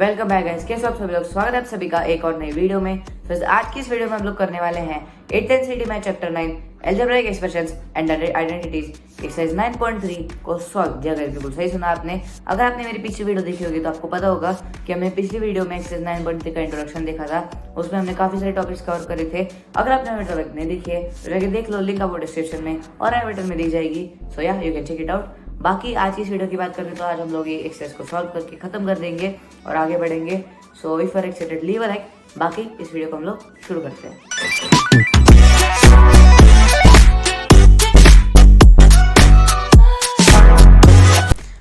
Welcome back guys, कैसे हो आप सभी लोग। स्वागत है आप सभी का एक और नई वीडियो में। तो आज की इस वीडियो में हम लोग करने वाले हैं 8th NCERT math chapter 9 algebraic expressions and identities exercise 9.3 को सॉल्व किया गया। बिल्कुल सही सुना आपने। अगर आपने मेरी पिछली वीडियो देखी होगी तो आपको पता होगा कि हमने पिछली वीडियो में एक्सरसाइज 9.3 का इंट्रोडक्शन देखा था। उसमें हमने काफी सारे टॉपिक्स कवर करे थे। अगर आपने वीडियो नहीं देखी है तो जाके देख लो, लिंक आपको डिस्क्रिप्शन में और आई बटन में दी जाएगी। सो या you can check it out. बाकी आज की इस वीडियो की बात करें तो आज हम लोग ये एक्सरसाइज को सॉल्व करके खत्म कर देंगे और आगे बढ़ेंगे। So if are excited leave a like. बाकी इस वीडियो को हम लोग शुरू करते हैं।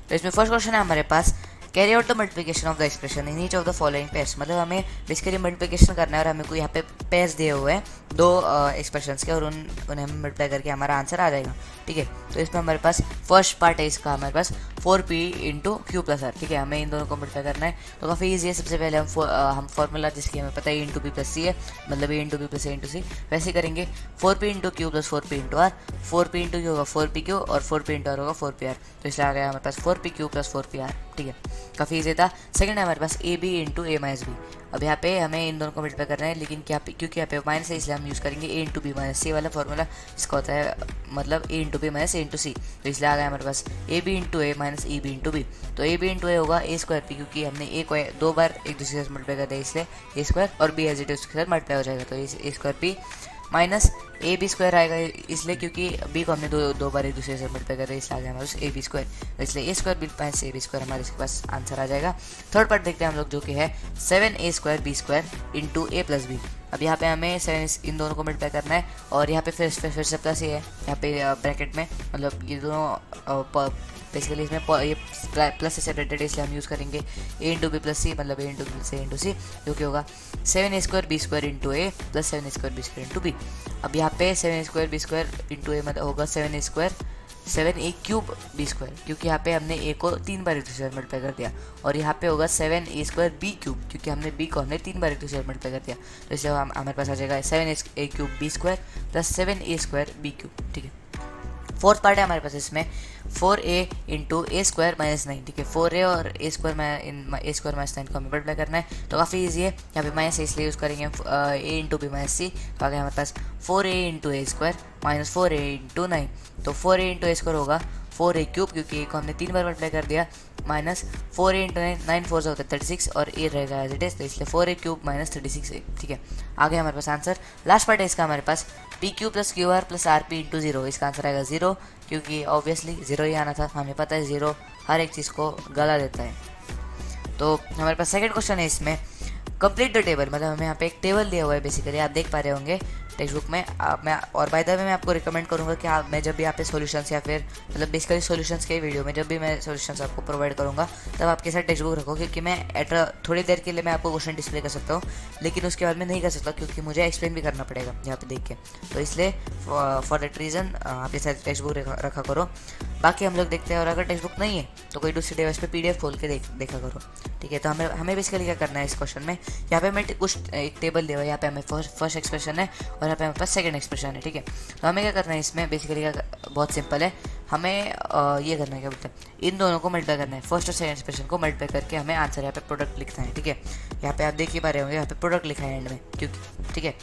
तो इसमें फर्स्ट क्वेश्चन है हमारे पास, carry out the multiplication of the expression in each of the following pairs. मतलब हमें बेसिकली मल्टीप्लिकेशन करना है और हमें कोई यहाँ पे पेयर्स दिए हुए हैं दो एक्सप्रेशंस के और उन्हें हम मल्टीप्लाई करके हमारा आंसर आ जाएगा। ठीक है, तो इसमें हमारे पास फर्स्ट पार्ट है इसका, हमारे पास 4p into Q plus R. ठीक है, हमें इन दोनों को मल्टीप्लाई करना है तो काफ़ी ईजी है। सबसे पहले हम फॉर्मूला जिसकी हमें पता है A into B plus C है, मतलब A into B plus A into C, वैसे करेंगे 4p into Q plus 4p into R. 4p into Q होगा 4p क्यू और 4p इंटू आर होगा 4p आर। तो इसलिए आ गया हमारे पास 4p Q plus 4p are. ठीक है, काफ़ी ईजी था। सेकंड है हमारे पास A B into A minus B. अब यहाँ पे हमें इन दोनों को मल्टीप्लाई करना है, लेकिन क्या क्योंकि यहाँ पे माइनस है इसलिए हम यूज़ करेंगे A into B minus C वाला फॉर्मूला। इसका होता है मतलब A into B minus A into C. तो इसलिए आ गया हमारे पास A B into A minus E B into B. तो ए बी इंटू ए होगा ए स्क्वायर पी, क्योंकि हमने ए को दो बार एक दूसरे के साथ मल्टीप्लाई कर दिया इसलिए ए स्क्वायर, और बी एज इट उसके साथ मल्टीप्लाई हो जाएगा तो A square P minus A B square आएगा, इसलिए क्योंकि बी को हमने दो बार एक दूसरे से मल्टीप्लाई कर दिया इसलिए आ गया हमारे पास ए बी स्क्वायर। तो इसलिए A square B minus A B square हमारे इसके पास आंसर आ जाएगा। थर्ड पार्ट देखते हैं हम लोग, जो कि है 7a square B square into A plus B. अब यहाँ पे हमें 7 इन दोनों को मल्टीप्लाई करना है और यहाँ पे फिर से प्लस ये है यहाँ पे ब्रैकेट में, मतलब ये दोनों बेसिकली इसमें ये प्लस से सेपरेटेड है इसलिए हम यूज़ करेंगे A into B plus C, मतलब A into B plus A into C, जो कि होगा 7a square B square into A plus 7a square B square into B. अब यहाँ पे 7a square B square into A मतलब होगा 7a square 7a cube B square, क्योंकि यहाँ पे हमने ए को 3 बार एक दूसरे से मल्टीप्लाई कर दिया, और यहाँ पे होगा 7a स्क्वायर बी क्यूब, क्योंकि हमने बी को हमने 3 बार एक दूसरे से मल्टीप्लाई कर दिया। तो इसलिए हमारे पास आ जाएगा 7a cube B square plus 7a square B cube. ठीक है, फोर्थ पार्ट है हमारे पास इसमें 4a इंटू ए स्क्वायर माइनस 9। ठीक है, 4a और ए स्क्वायर माइनस 9 को हमें मल्टीप्लाई करना है तो काफ़ी ईजी है। यहाँ पे माइनस इसलिए यूज़ करेंगे ए इंटू बी माइनस सी। तो आ गया हमारे पास 4a इंटू ए स्क्वायर माइनस 4a इंटू 9। तो 4a इंटू ए स्क्वायर होगा 4a क्यूब, क्योंकि ए को हमने 3 बार मल्टीप्लाई कर दिया, माइनस 4a इंटू 9 4 से होता है 36 और ए रहेगा एज इट इज, तो इसलिए 4a क्यूब माइनस 36 है। ठीक है, आ गया हमारे पास आंसर। लास्ट पार्ट है इसका हमारे पास P Q plus Q R plus R P into 0। इसका आंसर आएगा 0, क्योंकि ऑब्वियसली 0 ही आना था। हमें पता है 0 हर एक चीज़ को गला देता है। तो हमारे पास सेकंड क्वेश्चन है इसमें, कंप्लीट द टेबल। मतलब हमें यहाँ पे एक टेबल दिया हुआ है, बेसिकली आप देख पा रहे होंगे टेक्स्ट बुक में। मैं और बाय द वे मैं आपको रिकमेंड करूँगा कि मैं जब भी यहाँ पे सॉल्यूशंस या फिर मतलब बेसिकली सॉल्यूशंस के वीडियो में जब भी मैं सॉल्यूशंस आपको प्रोवाइड करूँगा तब आपके साथ टेक्स्ट बुक रखो, क्योंकि मैं थोड़ी देर के लिए मैं आपको क्वेश्चन डिस्प्ले कर सकता हूँ, लेकिन उसके बाद में नहीं कर सकता क्योंकि मुझे एक्सप्लेन भी करना पड़ेगा यहाँ पे देख के। तो इसलिए फॉर दैट रीज़न आपके साथ टेक्स्ट बुक रखा करो। बाकी हम लोग देखते हैं, और अगर टेक्स्ट बुक नहीं है तो कोई दूसरी डिवाइस पे PDF खोल के देखा करो। ठीक है, तो हमें बेसिकली क्या करना है इस क्वेश्चन में, यहाँ पे हमें कुछ एक टेबल दिया हुआ है, यहाँ पे हमें फर्स्ट एक्सप्रेशन है और यहाँ पे हमारे पास सेकंड एक्सप्रेशन है। ठीक है, तो हमें क्या करना है इसमें बेसिकली बहुत सिंपल है। हमें ये करना है, क्या बोलते हैं, इन दोनों को मल्टीप्लाई करना है, फर्स्ट और सेकंड एक्सप्रेशन को मल्टीप्लाई करके हमें आंसर यहाँ पे प्रोडक्ट लिखना है। ठीक है, यहाँ पे आप देख ही पा रहे होंगे यहाँ पे प्रोडक्ट लिखा है एंड में, क्योंकि ठीक है।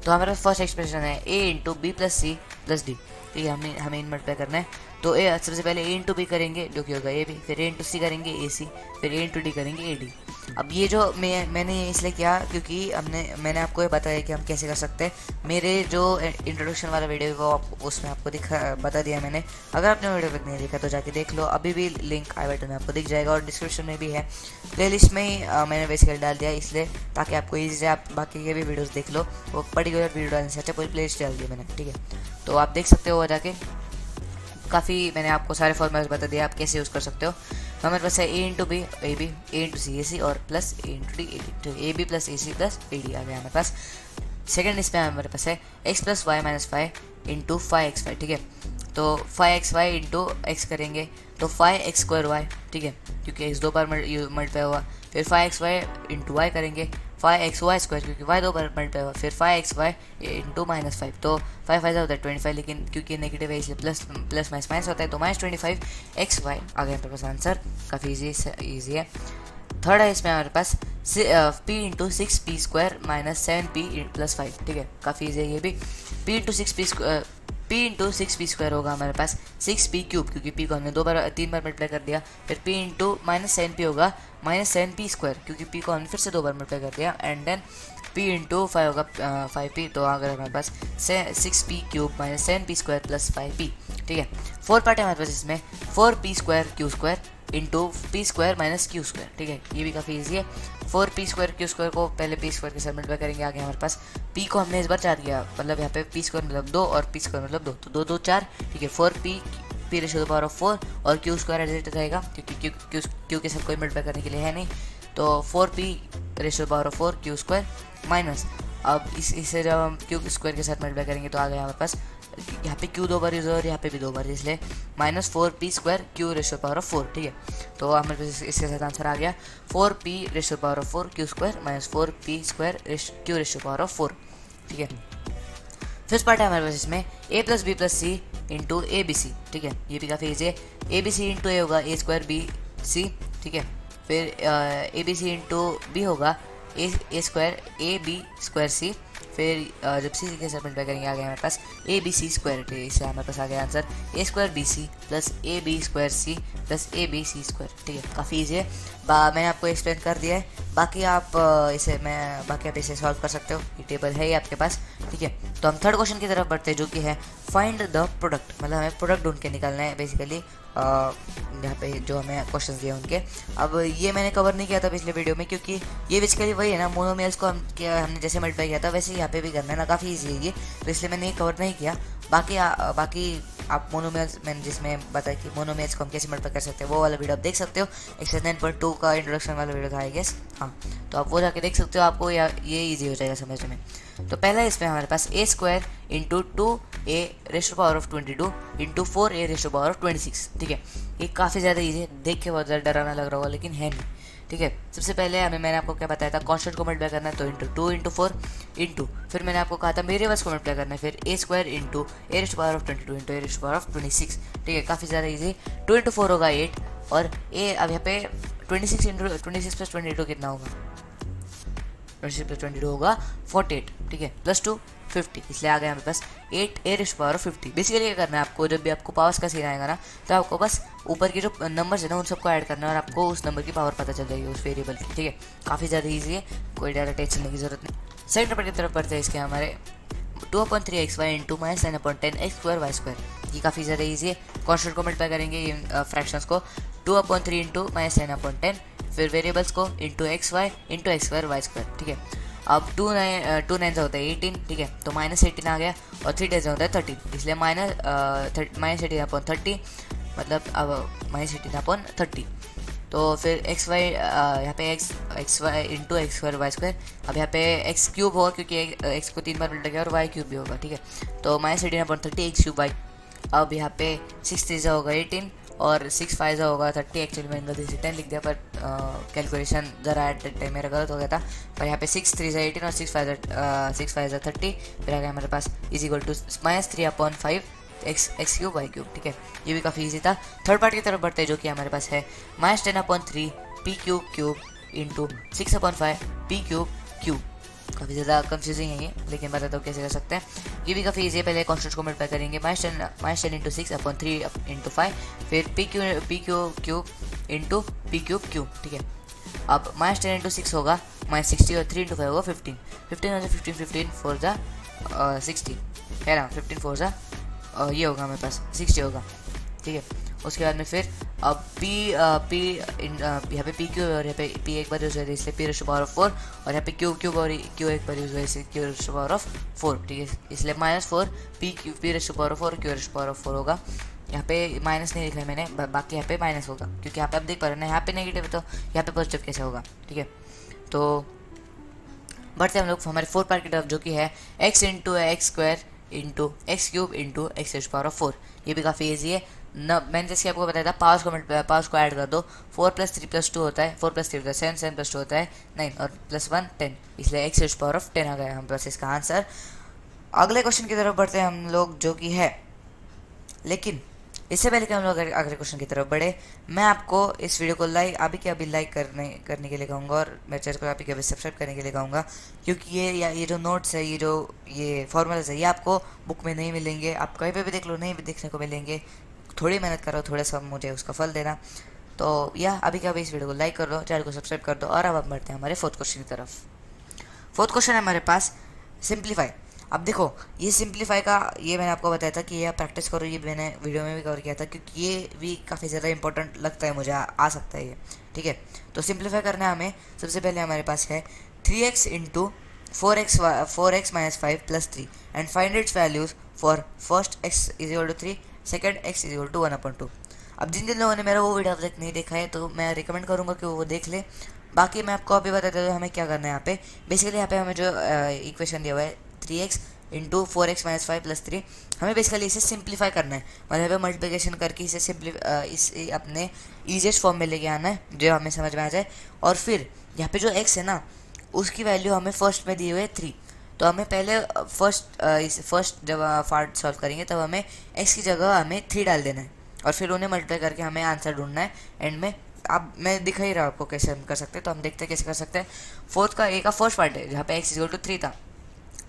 तो हमारे पास फर्स्ट एक्सप्रेशन है A into B plus C plus D. ठीक है, हमें इन मल्टीप्लाई करना है। तो सबसे पहले ए इंटू बी करेंगे जो कि होगा ए बी, फिर ए इंटू सी करेंगे ए सी, फिर ए इंटू डी करेंगे ए डी। अब ये जो मैंने इसलिए किया क्योंकि मैंने आपको ये बताया कि हम कैसे कर सकते हैं। मेरे जो इंट्रोडक्शन वाला वीडियो वो उसमें आपको बता दिया मैंने। अगर आपने वीडियो तक नहीं देखा तो जाके देख लो, अभी भी लिंक आई बटन में आपको दिख जाएगा और डिस्क्रिप्शन में भी है। प्लेलिस्ट में ही मैंने बेसिकली डाल दिया, इसलिए ताकि आपको ईजी से आप बाकी के भी वीडियोज़ देख लो। वो पर्टिकुलर वीडियो डालने से अच्छा पूरी प्लेलिस्ट डाल दी मैंने। ठीक है, तो आप देख सकते हो जाके, काफ़ी मैंने आपको सारे फॉर्मूलाज बता दिया आप कैसे यूज़ कर सकते हो। तो हमारे पास है A into B A B, A into C A C और plus A into D A D. तो A B plus A C plus A D आ गया हमारे पास। सेकंड इसमें हमारे पास है X plus Y minus 5 into 5x5। ठीक है, तो 5xy इंटू एक्स करेंगे तो 5x स्क्वायर वाई। ठीक है, क्योंकि x 2 बार मल्टीप्लाई हुआ, फिर 5xy इंटू वाई करेंगे 5xy स्क्वायर, क्योंकि y 2 बार मल्टीप्लाई हुआ, फिर 5xy इंटू माइनस 5। तो 5 5 होता है 25, लेकिन क्योंकि नेगेटिव है इसलिए प्लस माइनस होता है, तो माइनस 25xy आ गया मेरे पास आंसर। काफ़ी ईजी है। थर्ड है इसमें हमारे पास P into six P square minus 7p plus 5। ठीक है, काफ़ी ईजी है ये भी। P into six P square होगा हमारे पास 6p क्यूब, क्योंकि p को हमने 3 बार मल्टीप्लाई कर दिया। फिर p इंटू माइनस 7p होगा माइनस 7p स्क्वायर, क्योंकि p को हमने फिर से 2 बार मल्टीप्लाई कर दिया। एंड देन p इंटू 5 होगा 5p, तो अगर हमारे पास 6p cube minus 7p square plus 5p। ठीक है, फोर्थ पार्ट है हमारे पास इसमें 4p square Q square into P square minus Q square. ठीक है, ये भी काफ़ी ईजी है। 4p स्क्वायर क्यू स्क्वायर को पहले p स्क्वायर के साथ मल्टीप्लाई करेंगे। आगे हमारे पास p को हमने इस बार 4 किया, मतलब यहाँ पे p स्क्वायर मतलब 2 और p स्क्वायर मतलब 2, तो 2 2 4। ठीक है, 4p p ratio the power of 4 और क्यू स्क्वायर एडिट रहेगा, क्योंकि क्यू के साथ कोई मल्टीप्लाई करने के लिए है नहीं। तो 4p ratio the power of 4 Q square minus, अब इसे जब हम क्यू स्क्वायर के साथ मल्टीप्लाई करेंगे तो आ गया हमारे पास, यहाँ पे क्यू 2 बार यूज और यहाँ पे भी 2 बार, इसलिए minus 4p square Q ratio power of 4। ठीक है, तो हमारे पास इसके साथ आंसर आ गया 4p ratio power of 4 Q square minus 4p square Q ratio power of 4। ठीक है, फिफ्थ पार्ट है हमारे पास इसमें a plus B plus C into A B C. ठीक है, ये भी काफ़ी ईजी है। ए बी सी इंटू ए होगा ए स्क्वायर बी सी। ठीक है, फिर A B C into B होगा A square A B square C. फिर जब सी के साथ मल्टीप्लाई करेंगे आ गया हमारे पास ए बी सी स्क्वायर। ठीक है, इससे हमारे पास आ गया answer A square B C plus A B square C plus A B C square. ठीक है, काफ़ी ईजी है। मैंने आपको एक्सप्लेन कर दिया है, बाकी आप इसे सॉल्व कर सकते हो, ये टेबल है ही आपके पास। ठीक है, तो हम थर्ड क्वेश्चन की तरफ बढ़ते हैं, जो कि है फाइंड द प्रोडक्ट, मतलब हमें प्रोडक्ट ढूंढ के निकालना है बेसिकली। यहाँ पे जो हमें क्वेश्चन दिए उनके, अब ये मैंने कवर नहीं किया था पिछले वीडियो में, क्योंकि ये बेसिकली वही है ना, मोनोमियल्स को हमने जैसे मल्टीप्लाई किया था वैसे यहाँ पे भी करना है ना, काफ़ी ईजी है ये, तो इसलिए मैंने ये कवर नहीं किया। बाकी आप मोनोमियल्स, मैंने जिसमें बताया कि मोनोमियल्स को हम कैसे मल्टीप्लाई कर सकते हैं, वो वाला वीडियो आप देख सकते हो। एक्सरसाइज 9.2 का इंट्रोडक्शन वाला वीडियो था आई गेस, हाँ, तो आप वो जाके देख सकते हो, आपको ये ईजी हो जाएगा समझने में। तो पहला इसमें हमारे पास A square into 2a ratio power of 22 into 4a ratio power of 26। ठीक है, ये काफ़ी ज़्यादा ईजी है, देख के बहुत ज़्यादा डरावना लग रहा होगा लेकिन है नहीं। ठीक है, सबसे पहले मैंने आपको क्या बताया था, कॉन्स्टेंट को मल्टीप्लाई करना है, तो इंटू 2 इंटू 4 इंटू, फिर मैंने आपको कहा था वेरिएबल्स को मल्टीप्लाई करना है, फिर A square into A ratio power of 22 into A ratio power of 26। ठीक है, काफ़ी ज़्यादा ईजी। 2 इंटू 4 होगा 8, और ए अब यहाँ पे 26 इंटू 26 प्लस 22 कितना होगा, 26 प्लस 22 होगा 48। ठीक है, प्लस 2 50, इसलिए आ गया हमारे पास 8 ए रेशो पावर ऑफ 50। बेसिकली क्या करना है आपको, जब भी आपको पावर्स का सीन आएगा ना, तो आपको बस ऊपर के जो नंबर्स है ना उन सबको ऐड करना है, और आपको उस नंबर की पावर पता चल जाएगी उस वेरिएबल की। ठीक है, काफ़ी ज़्यादा ईजी है, कोई ज़्यादा टेंशन लेने की जरूरत नहीं। सेकंड नंबर की तरफ बढ़ते हैं, इसके हमारे 2/3xy into minus 9/10 x square y square. ये काफ़ी ज़्यादा ईजी है। कॉन्स्टेंट को मल्टीप्लाई करेंगे, ये फ्रैक्शंस को 2/3 इंटू माइनस 9/10, फिर वेरिएबल्स को into x y into x square y square. ठीक है, अब 2 9 से होता है 18। ठीक है, तो माइनस 18 आ गया, और 3 डेज होता है 13, इसलिए माइनस 18/30, मतलब अब माइनस 18/30। तो फिर एक्स वाई यहाँ पे x y into x square y square. अब यहाँ पे एक्स क्यूब होगा, क्योंकि एक्स को 3 बार मल्टीप्लाई किया, और वाई क्यूब भी होगा। ठीक है, तो माइनस 18/30 एक्स क्यूब वाई। अब यहाँ पे 6 3 होगा 18, और 6 5 होगा 30। एक्चुअली मैंने गलती से 10 लिख दिया, पर कैलकुलेशन ज़रा एट द टाइम मेरा गलत हो गया था। पर यहाँ पे 6 3 18 और 6 5 30, फिर आ गया हमारे पास is equal to minus 3/5 X cube Y cube. ठीक है, ये भी काफ़ी ईजी था। थर्ड पार्ट की तरफ बढ़ते हैं, जो कि हमारे पास है minus 10/3 P cube cube into 6/5 P cube cube. काफ़ी ज़्यादा कंफ्यूजिंग है ये, लेकिन बताता हूँ कैसे कर सकते हैं। ये भी काफ़ी ईजी है। पहले कॉन्स्टेंट को मल्टीप्लाई करेंगे, माइनस 10 इंटू 6/3 इंटू 5, फिर P Q cube into P cube cube. ठीक है, अब माइनस 10 इंटू 6 होगा माइनस 60, और 3 इंटू 5 होगा 15। 15 4 जा 60 है ना, 15 4 जा ये होगा हमारे पास 60 होगा। ठीक है, उसके बाद में फिर अब यहाँ पे पी क्यू और यहाँ पे पी एक बार यूज हुआ है, इसलिए पी रेशो पावर ऑफ 4, और यहाँ पे क्यू क्यूब और क्यू एक बार यूज हुआ है, इसलिए क्यू रेशो पावर ऑफ 4। ठीक है, इसलिए -4 P ratio power of 4 Q ratio power of 4 होगा। यहाँ पे माइनस नहीं लिखा है मैंने, बाकी यहाँ पे माइनस होगा, क्योंकि यहाँ पे आप देख पा रहे हैं ना, यहाँ पे नेगेटिव है तो यहाँ पे पॉजिटिव कैसे होगा। ठीक है, तो बढ़ते हैं हम लोग हमारे फोर्थ पार्ट की तरफ, जो कि है x into x square into x cube into x ratio power of 4। ये भी काफ़ी ईजी है न, मैंने जैसे आपको बताया था, पावर्स को ऐड कर दो। 4 + 3 + 2 होता है, 4 + 3 + 7, 7 + 2 होता है 9, और +1 10, इसलिए एक्स रेशो पावर ऑफ 10 आ गया हम पास इसका आंसर। अगले क्वेश्चन की तरफ बढ़ते हैं हम लोग, जो कि है, लेकिन इससे पहले कि हम लोग अगले क्वेश्चन की तरफ बढ़े, मैं आपको इस वीडियो को अभी के अभी लाइक करने के लिए कहूँगा और मेरे चैनल को अभी के अभी सब्सक्राइब करने के लिए कहूँगा, क्योंकि ये जो नोट्स है, ये फॉर्मूलाज है, ये आपको बुक में नहीं मिलेंगे, आप कहीं पे भी देख लो नहीं भी देखने को मिलेंगे। थोड़ी मेहनत करो, थोड़ा सा मुझे उसका फल देना। तो अभी के अभी इस वीडियो को लाइक कर दो, चैनल को सब्सक्राइब कर दो, और अब हम बढ़ते हैं हमारे फोर्थ क्वेश्चन की तरफ। फोर्थ क्वेश्चन है हमारे पास सिंप्लीफाई। अब देखो, ये सिंप्लीफाई का ये मैंने आपको बताया था कि ये प्रैक्टिस करो, ये मैंने वीडियो में भी कवर किया था, क्योंकि ये भी काफ़ी ज़्यादा इंपॉर्टेंट लगता है मुझे, आ सकता है ये। ठीक है, तो सिंप्लीफाई करना है हमें। सबसे पहले हमारे पास है 3x into 4x minus 5 plus 3 and find its values for first x is equal to 3, second x is equal to 1/2। अब जिन जिन लोगों ने मेरा वो वीडियो अब तक नहीं देखा है, तो मैं रिकमेंड करूँगा कि वो देख ले। बाकी मैं आपको अभी बता देता हूँ हमें क्या करना है यहाँ पे। बेसिकली यहाँ पे हमें जो इक्वेशन दिया हुआ है 3x into 4x minus 5 plus 3, हमें बेसिकली इसे सिंप्लीफाई करना है। मतलब यहाँ पे मल्टीप्लिकेशन करके इसे अपने ईजिएस्ट फॉर्म में लेके आना है, जो हमें समझ में आ जाए। और फिर यहाँ पे जो x है ना, उसकी वैल्यू हमें फर्स्ट में दी हुई है 3, तो हमें पहले फर्स्ट जब पार्ट सॉल्व करेंगे तब हमें x की जगह हमें 3 डाल देना है, और फिर उन्हें मल्टीप्लाई करके हमें आंसर ढूंढना है एंड में। अब मैं दिखा ही रहा हूँ आपको कैसे हम कर सकते हैं, तो हम देखते हैं कैसे कर सकते हैं। फोर्थ का ए का फर्स्ट पार्ट है जहाँ पे x इक्वल टू 3 था।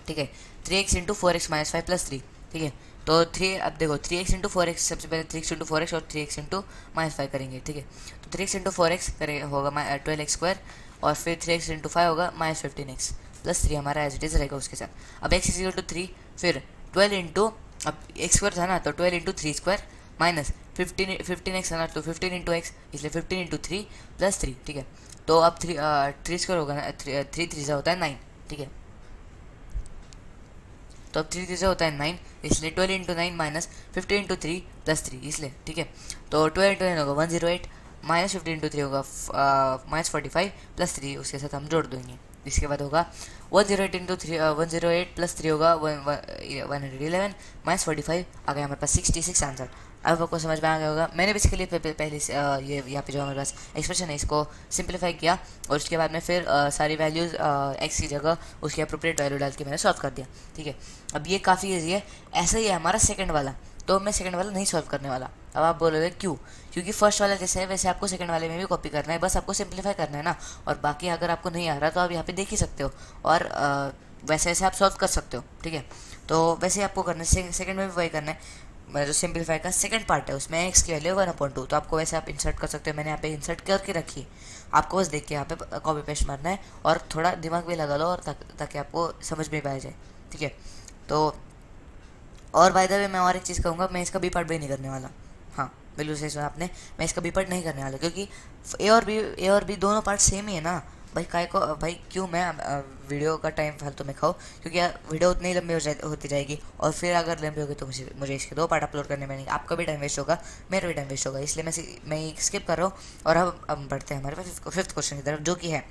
ठीक है, 3x into 4x minus 5 plus 3। ठीक है, तो 3, अब देखो 3x इंटू 4x, सबसे पहले 3x इंटू 4x और 3x इंटू माइनस 5 करेंगे। ठीक है, तो 3x इंटू 4x करे होगा 12x स्क्वायर, और फिर 3x इंटू 5 होगा माइनस 15x प्लस 3 हमारा एज इट इज रहेगा उसके साथ। अब x इज इक्वल टू 3, फिर 12 इंटू, अब x स्क्वायर था ना, तो 12 इंटू 3 स्क्वायर माइनस 15x है ना, तो 15 इंटू एक्स, इसलिए 15 इंटू 3 प्लस 3। ठीक है, तो अब 3 स्क्वायर होगा ना, 3 3 से होता है 9। ठीक है, तो अब 3 3 से होता है 9, इसलिए 12 इंटू 9 माइनस 15 इंटू 3 प्लस 3, इसलिए। ठीक है, तो 12 इंटू 9 होगा 108, माइनस 15 इंटू 3 होगा माइनस 45 प्लस 3, उसके साथ हम जोड़ देंगे। इसके बाद होगा 108 इंटू 3, 108 प्लस 3 होगा 111 माइनस 45, आ गया हमारे पास 66 आंसर। अब आपको समझ में आ गया होगा। मैंने बेसिकली पहले से ये यहाँ पे जो हमारे पास एक्सप्रेशन है इसको सिंप्लीफाई किया, और उसके बाद में फिर सारी वैल्यूज़ एक्स की जगह उसकी अप्रोप्रिएट वैल्यू डाल के मैंने सॉल्व कर दिया। ठीक है, अब ये काफ़ी ईजी है। ऐसा ही है हमारा सेकंड वाला, तो मैं सेकंड वाला नहीं सॉल्व करने वाला। अब आप बोलोगे क्यों? क्योंकि फर्स्ट वाला जैसे है वैसे आपको सेकंड वाले में भी कॉपी करना है, बस आपको सिंप्लीफाई करना है ना। और बाकी अगर आपको नहीं आ रहा तो आप यहाँ पे देख ही सकते हो, और वैसे वैसे आप सॉल्व कर सकते हो। ठीक है, तो वैसे आपको करना है, सेकंड में भी वही करना है। मेरा जो सिंप्लीफाई का सेकंड पार्ट है उसमें एक्स की वैल्यू 1/2, तो आपको वैसे आप इंसर्ट कर सकते हो। मैंने यहाँ पे इंसर्ट करके रखी है, आपको बस देख के यहाँ पे कॉपी पेस्ट मारना है, और थोड़ा दिमाग भी लगा लो, और ताकि आपको समझ में भी आ जाए। ठीक है, तो और बाय द वे मैं और एक चीज़ कहूँगा, मैं इसका बी पार्ट भी नहीं करने वाला। हाँ, बिल्कुल सही सुना आपने, मैं इसका बी पार्ट नहीं करने वाला, क्योंकि ए और बी दोनों पार्ट सेम ही है ना भाई। भाई क्यों मैं वीडियो का टाइम फालतू में खाओ, क्योंकि यार वीडियो उतनी लंबी होती जाएगी, और फिर अगर लंबी होगी तो मुझे इसके 2 पार्ट अपलोड करने में नहीं, आपका भी टाइम वेस्ट होगा, मेरा भी टाइम वेस्ट होगा, इसलिए मैं स्किप कर रहा हूँ। और अब बढ़ते हैं हमारे पास फिफ्थ क्वेश्चन की तरफ, जो कि है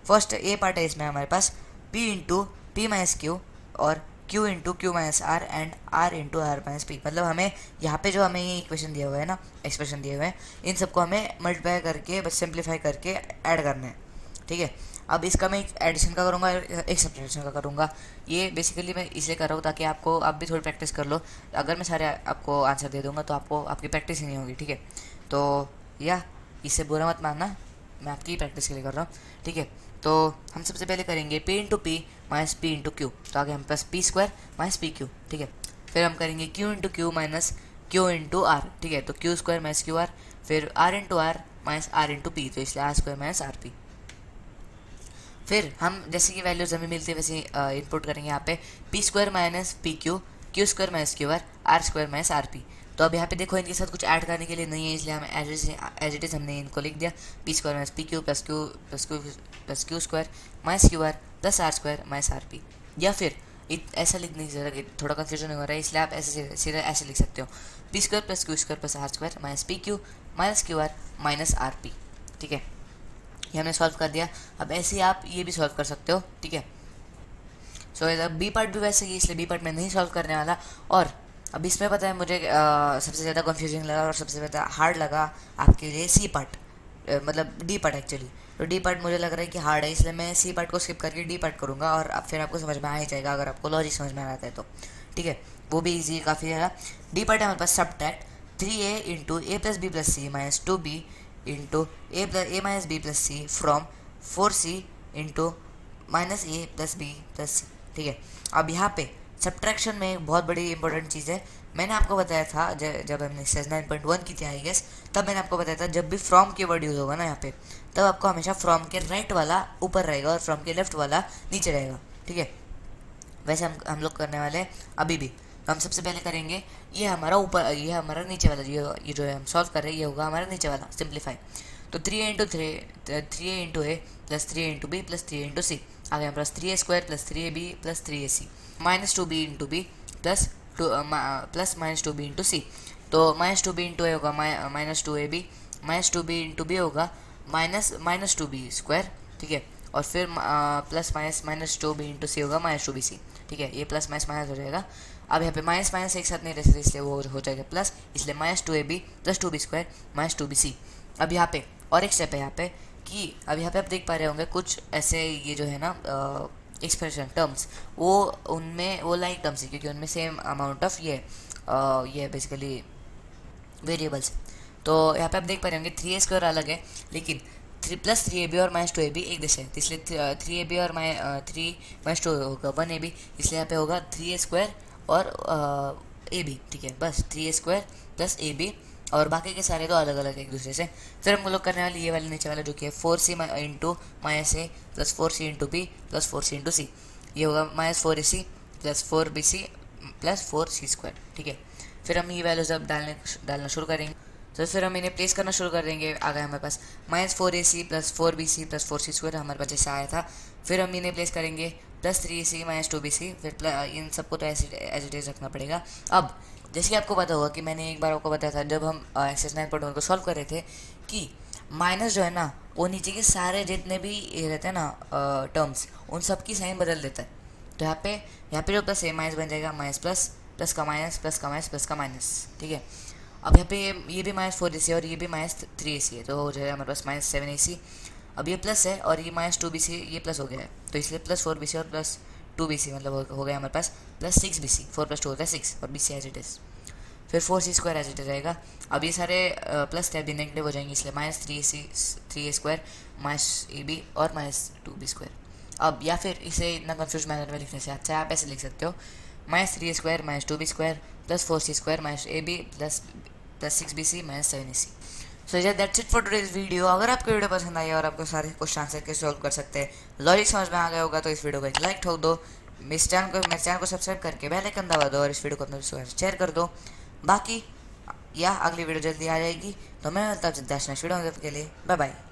फर्स्ट ए पार्ट है। इसमें हमारे पास p into P minus Q और q into Q minus R and r into R minus P. मतलब हमें यहाँ पे जो हमें ये इक्वेशन दिया हुआ है ना, एक्सप्रेशन दिए हुए हैं, इन सबको हमें मल्टीप्लाई करके बस सिंप्लीफाई करके ऐड करना है। ठीक है, अब इसका मैं एक एडिशन का करूँगा, एक सब्ट्रैक्शन का करूँगा। ये बेसिकली मैं इसलिए कर रहा हूँ ताकि आप भी थोड़ी प्रैक्टिस कर लो। अगर मैं सारे आपको आंसर दे दूँगा तो आपकी प्रैक्टिस ही नहीं होगी। ठीक है, तो इससे बुरा मत मानना, मैं आपकी प्रैक्टिस के लिए कर रहा हूँ। ठीक है, तो हम सबसे पहले करेंगे p into P minus P into Q, तो आगे हमारे पास P square minus P Q. ठीक है, फिर हम करेंगे q into Q minus Q into R. ठीक है, तो Q square minus Q R, फिर r into R minus R into P, तो इसलिए R square minus R P. फिर हम जैसे कि वैल्यूज हमें मिलती है वैसे इनपुट करेंगे यहाँ पे P square minus P Q, Q square minus Q are square minus R P. तो अब यहाँ पे देखो इनके साथ कुछ ऐड करने के लिए नहीं है, इसलिए हम एज इट इज़ हमने इनको लिख दिया P square minus P Q plus Q square minus Q R plus R square minus R P. या फिर ऐसा लिखने की जरूरत, थोड़ा कन्फ्यूजन हो रहा है, इसलिए आप ऐसे सीधा ऐसे लिख सकते हो P square plus Q square plus R square minus P Q minus Q R minus R P. ठीक है, ये हमने सॉल्व कर दिया। अब ऐसे ही आप ये भी सॉल्व कर सकते हो। ठीक है, सो बी पार्ट भी वैसे ही, इसलिए बी पार्ट में नहीं सॉल्व करने वाला। और अब इसमें पता है मुझे सबसे ज़्यादा कन्फ्यूजिंग लगा और सबसे ज़्यादा हार्ड लगा आपके लिए सी पार्ट, मतलब डी पार्ट एक्चुअली। तो डी पार्ट मुझे लग रहा है कि हार्ड है, इसलिए मैं सी पार्ट को स्किप करके डी पार्ट करूँगा, और अब फिर आपको समझ में आ ही जाएगा अगर आपको लॉजिक समझ में आ रहा है तो। ठीक है, वो भी ईजी काफ़ी ज़्यादा। डी पार्ट है हमारे पास subtract 3a into A plus B plus C minus 2b into A minus B plus C from 4c into minus A plus B plus C. ठीक है, अब यहाँ पे सब्ट्रैक्शन में एक बहुत बड़ी इंपॉर्टेंट चीज़ है। मैंने आपको बताया था जब हमने एक्सरसाइज 9.1 की थी आई गेस, तब मैंने आपको बताया था जब भी फ्रॉम की वर्ड यूज़ होगा ना यहाँ पे, तब आपको हमेशा फ्रॉम के राइट वाला ऊपर रहेगा और फ्रॉम के लेफ्ट वाला नीचे रहेगा। ठीक है, वैसे हम लोग करने वाले हैं अभी भी। तो हम सबसे पहले करेंगे ये हमारा ऊपर, ये हमारा नीचे वाला, ये जो है हम सॉल्व कर रहे हैं, ये होगा हमारा नीचे वाला सिंप्लीफाई। तो 3a plus 3a into B plus 3a into C आ गया हमारे पास 3a² plus 3ab plus 3ac minus 2b into B plus plus minus 2b into C. तो माइनस 2b इंटू ए होगा minus 2ab, minus 2b into B होगा minus 2b²। ठीक है, और फिर प्लस माइनस 2b इंटू सी होगा minus 2bc। ठीक है, ये प्लस माइनस हो जाएगा। अब यहाँ पे माइनस माइनस एक साथ नहीं रह सकते, इसलिए वो हो जाएगा प्लस, इसलिए minus 2ab plus 2b² minus 2bc। अब यहाँ पे और एक स्टेप है यहाँ पे कि अब यहाँ पे आप देख पा रहे होंगे कुछ ऐसे ये जो है ना एक्सप्रेशन टर्म्स, वो उनमें वो लाइक टर्म्स है क्योंकि उनमें सेम अमाउंट ऑफ ये बेसिकली वेरिएबल्स। तो यहाँ पे आप देख पा रहे होंगे 3a² अलग है, लेकिन 3 प्लस 3ab और माइनस 2ab एक जैसे है, इसलिए 3ab और 3 माइनस 2 होगा 1ab, इसलिए यहाँ पे होगा 3a² और ab। ठीक है, बस 3a² प्लस ab, और बाकी के सारे तो अलग अलग एक दूसरे से। फिर हम लोग करने वाले ये वाले नीचे वाला जो कि है 4c into minus A plus 4c into B plus 4c into C, ये होगा minus 4ac plus 4bc plus 4c²। ठीक है, फिर हम ये वैल्यूज अब डालना शुरू करेंगे। तो फिर हम इन्हें प्लेस करना शुरू कर देंगे। आ गया हमारे पास minus 4ac plus 4bc plus 4c² हमारे पास जैसे आया था। फिर हम इन्हें प्लेस करेंगे प्लस 3ac माइनस 2bc, फिर इन सबको तो एज इट इज रखना पड़ेगा। अब जैसे कि आपको पता होगा कि मैंने एक बार आपको बताया था जब हम एक्सरसाइज 9.1 को सॉल्व कर रहे थे कि माइनस जो है ना वो नीचे के सारे जितने भी ये रहते हैं ना टर्म्स, उन सब की साइन बदल देता है। तो यहाँ पे जो प्लस है माइनस बन जाएगा माइनस प्लस, प्लस का माइनस, प्लस का माइनस, प्लस का माइनस। ठीक है, अब यहाँ पे ये भी माइनस 4ac और ये भी माइनस 3ac है, तो हो जाएगा हमारे पास माइनस 7ac। अब ये प्लस है और ये माइनस 2bc, ये प्लस हो गया है, तो इसलिए प्लस 4bc और प्लस 2bc मतलब हो गया हमारे पास प्लस 6bc। 4 प्लस 2 होता है 6 और bc एज इट इज़, फिर 4c² एज इट इज रहेगा। अब ये सारे प्लस थे अभी नेगेटिव हो जाएंगे, इसलिए माइनस 3a² माइनस ab और माइनस 2b²। अब या फिर इसे इतना कंफ्यूज मैनर में लिखने से अच्छा आप ऐसे लिख सकते हो minus 3a² minus 2b² plus 4c² minus ab plus 6bc minus 7ac। सो या that's it for today's video. अगर आपको वीडियो पसंद आई और आपको सारे क्वेश्चन आंसर के सॉल्व कर सकते हैं, लॉजिक समझ में आ गया होगा, तो इस वीडियो को एक लाइक ठोक दो, मेरे चैनल को सब्सक्राइब करके बेल आइकन दबा दो और इस वीडियो को अपने दोस्तों के साथ शेयर कर दो। बाकी या अगली वीडियो जल्दी आ जाएगी, तो मैं मिलता हूँ नेक्स्ट वीडियो के लिए। Bye bye.